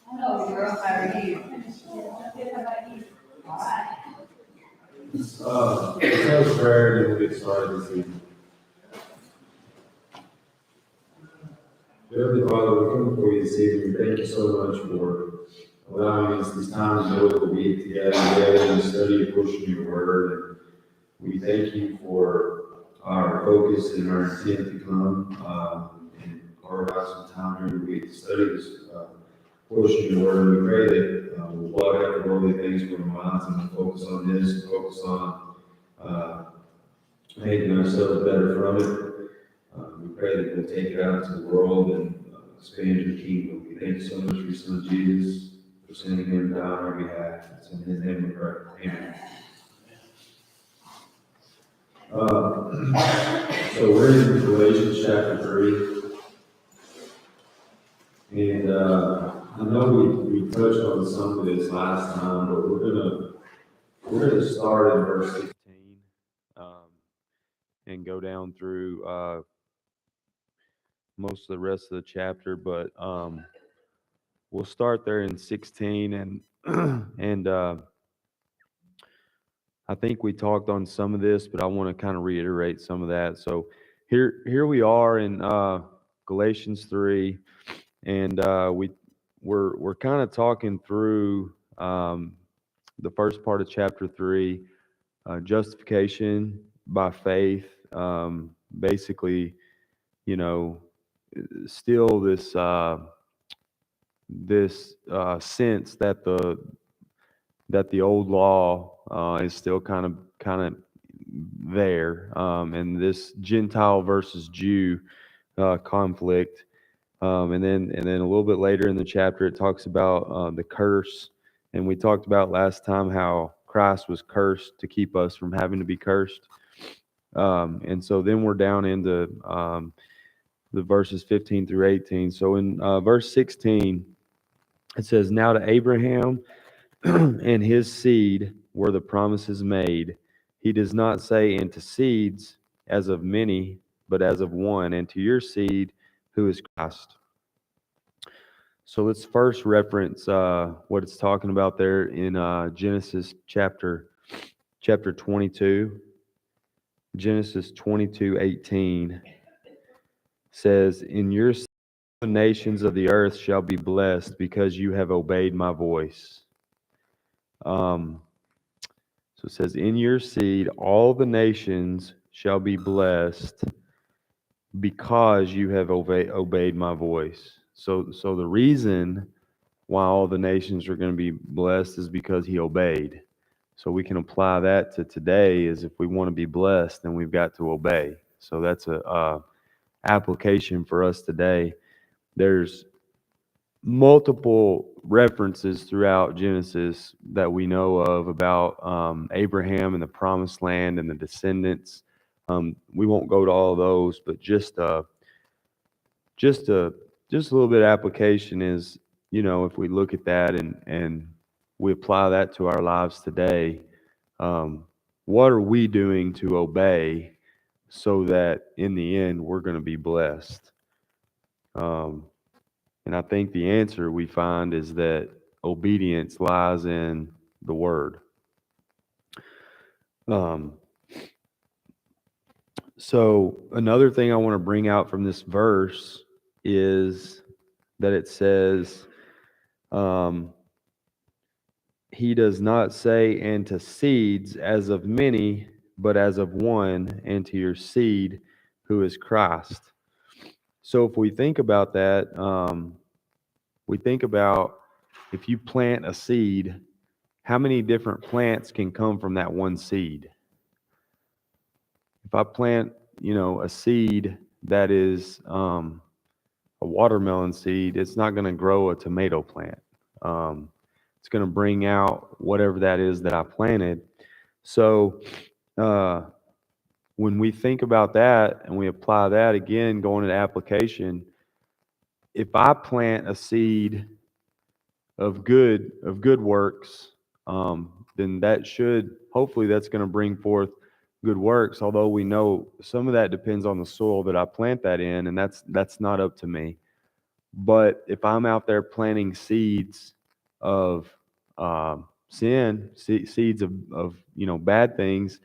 Hello, girl. How are you? Let's have a prayer and we'll get started this evening. Heavenly Father, we come before you this evening. Thank you so much for allowing us this time to know that we get together and study and push your word. And we thank you for our focus and our intent to come and carve out some time here to week to study this portion of your word. And we pray that we'll blot out the worldly things from our minds and we'll focus on this and focus on making ourselves better from it. We pray that we'll take it out to the world and expand your kingdom. We thank you so much for your son Jesus, for sending him down on our behalf. It's in his name we pray. Amen. So we're in Galatians chapter 3. And I know we touched on some of this last time, but we're gonna start in verse 16 and go down through most of the rest of the chapter, but we'll start there in 16 and I think we talked on some of this, but I want to kind of reiterate some of that. So here we are in Galatians 3, and we're kind of talking through the first part of chapter 3, justification by faith. Basically, still this sense that the old law is still kind of there, and this Gentile versus Jew conflict, and then a little bit later in the chapter it talks about the curse, and we talked about last time how Christ was cursed to keep us from having to be cursed, and so then we're down into the verses 15 through 18. So in verse 16 it says, "Now to Abraham and his seed were the promises made. He does not say, and to seeds as of many, but as of one, and to your seed, who is Christ." So let's first reference what it's talking about there in Genesis chapter 22. Genesis 22:18 says, "In your seed the nations of the earth shall be blessed, because you have obeyed my voice." So it says, "In your seed all the nations shall be blessed, because you have obeyed my voice." So the reason why all the nations are going to be blessed is because he obeyed. So we can apply that to today, is if we want to be blessed, then we've got to obey. So that's a application for us today. There's multiple references throughout Genesis that we know of about Abraham and the promised land and the descendants. We won't go to all of those, but just a little bit of application is, if we look at that and we apply that to our lives today, what are we doing to obey so that in the end we're going to be blessed? And I think the answer we find is that obedience lies in the Word. So another thing I want to bring out from this verse is that it says, he does not say, and to seeds as of many, but as of one, and to your seed, who is Christ. So if we think about that, we think about if you plant a seed, how many different plants can come from that one seed? If I plant, a seed that is a watermelon seed, it's not going to grow a tomato plant. Um, it's going to bring out whatever that is that I planted. So uh, when we think about that and we apply that again, going into application, if I plant a seed of good works, then that should hopefully that's going to bring forth good works. Although we know some of that depends on the soil that I plant that in, and that's not up to me. But if I'm out there planting seeds of sin, seeds of bad things,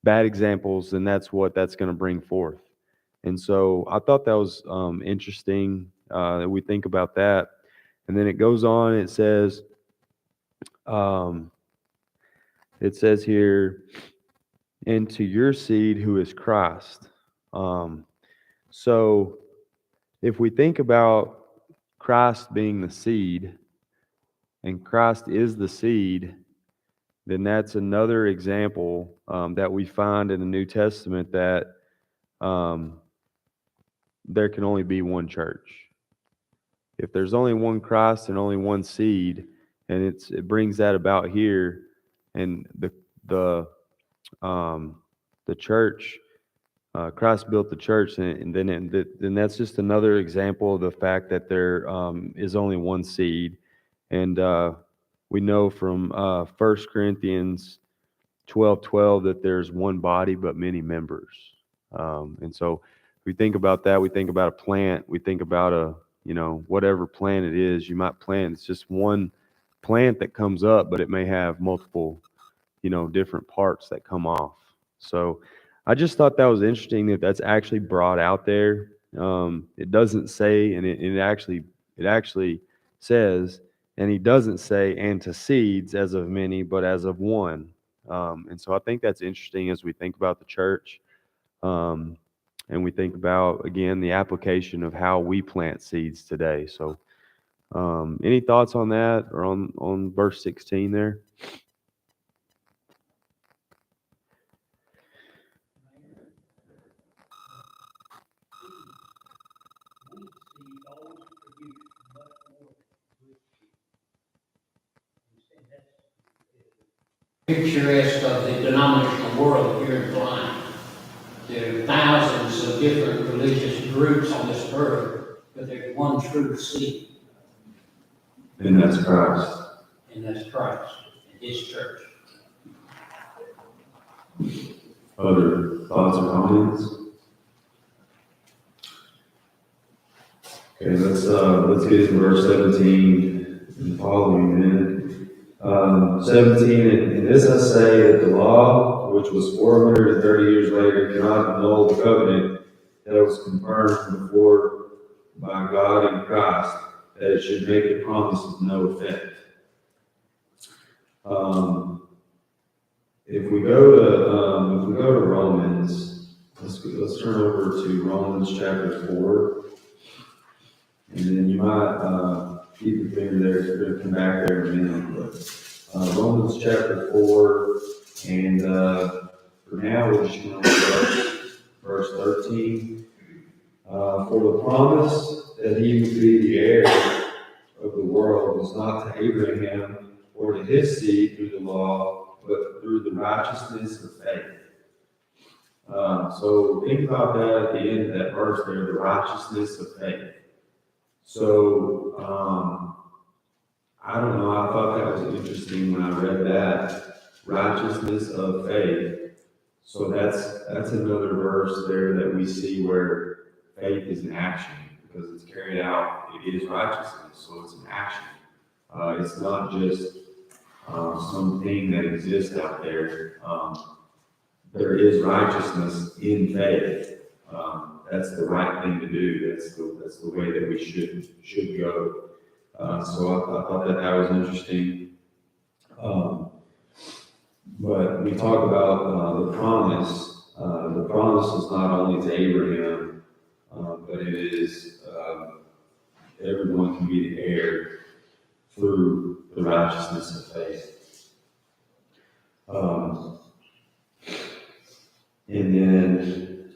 bad examples, then that's what that's going to bring forth. And so I thought that was interesting that we think about that. And then it goes on. Um, it says here, "And to your seed, who is Christ." Um, so if we think about Christ being the seed, and Christ is the seed, then that's another example that we find in the New Testament that um, there can only be one church. If there's only one Christ and only one seed, and it brings that about here, and the um, the church, Christ built the church, and then that's just another example of the fact that there is only one seed, and we know from 1 Corinthians 12:12 that there's one body but many members. And so we think about that. We think about a plant. We think about whatever plant it is you might plant. It's just one plant that comes up, but it may have multiple, different parts that come off. So I just thought that was interesting that that's actually brought out there. It doesn't say, and it actually says, and he doesn't say, and to seeds as of many, but as of one. And so I think that's interesting as we think about the church. Um, and we think about, again, the application of how we plant seeds today. So any thoughts on that or on verse 16 there? Picturesque of the denominational world here in Blind. There are thousands of different religious groups on this earth, but there's one true seed, And that's Christ. and that's Christ and His church. Other thoughts or comments? Okay, let's get into verse 17 and following then. 17, and this I say that the law, which was 430 years later, cannot annul the covenant that was confirmed before by God in Christ, that it should make the promise of no effect. If we go to Romans, let's turn over to Romans chapter 4. And then you might keep your finger there. We're going to come back there in a minute. But Romans chapter 4, and for now we're just going to verse 13. For the promise that he would be the heir of the world was not to Abraham or to his seed through the law, but through the righteousness of faith. So think about that at the end of that verse there, the righteousness of faith. So, I don't know, I thought that was interesting when I read that, righteousness of faith. So that's another verse there that we see where faith is an action, because it's carried out, it is righteousness, so it's an action. It's not just something that exists out there. There is righteousness in faith. That's the right thing to do. That's the way that we should go. So I thought that was interesting. But we talk about the promise. The promise is not only to Abraham, but it is everyone can be the heir through the righteousness of faith. And then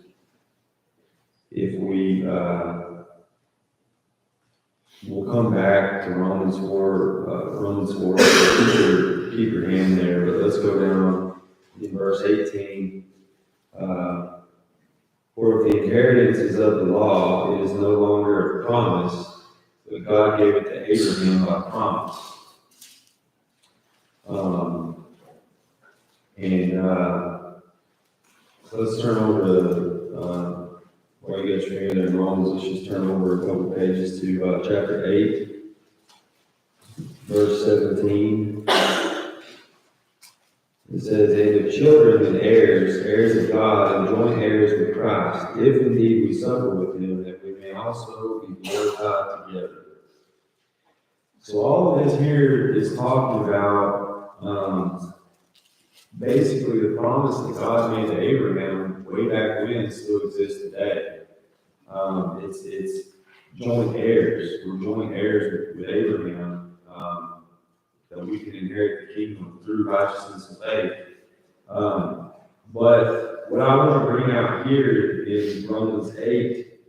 if we we'll come back to Romans 4, keep your hand there, but let's go down in verse 18. For if the inheritance is of the law, it is no longer a promise, but God gave it to Abraham by promise. Let's turn over to, while you got your hand in Romans, let's just turn over a couple pages to chapter 8, verse 17. It says, and if children and heirs, heirs of God, and joint heirs with Christ, if indeed we suffer with him, that we may also be glorified together. So all of this here is talking about basically the promise that God made to Abraham way back when still exists today. It's joint heirs. We're joint heirs with Abraham. That we can inherit the kingdom through righteousness and faith. But what I want to bring out here is Romans 8,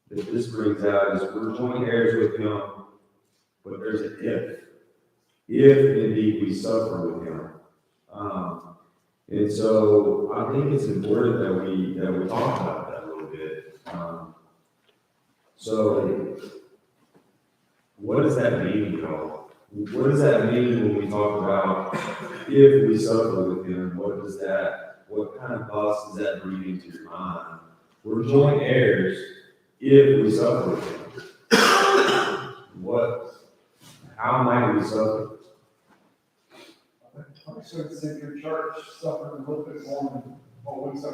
that this brings out is we're joint heirs with him, but there's an if. If indeed we suffer with him. And so I think it's important that we talk about that a little bit. So what does that mean, y'all? What does that mean when we talk about if we suffer with him? What kind of thoughts does that bring into your mind? We're joint heirs if we suffer with him. How might we suffer? I should think your church suffered a little bit more than what we suffered.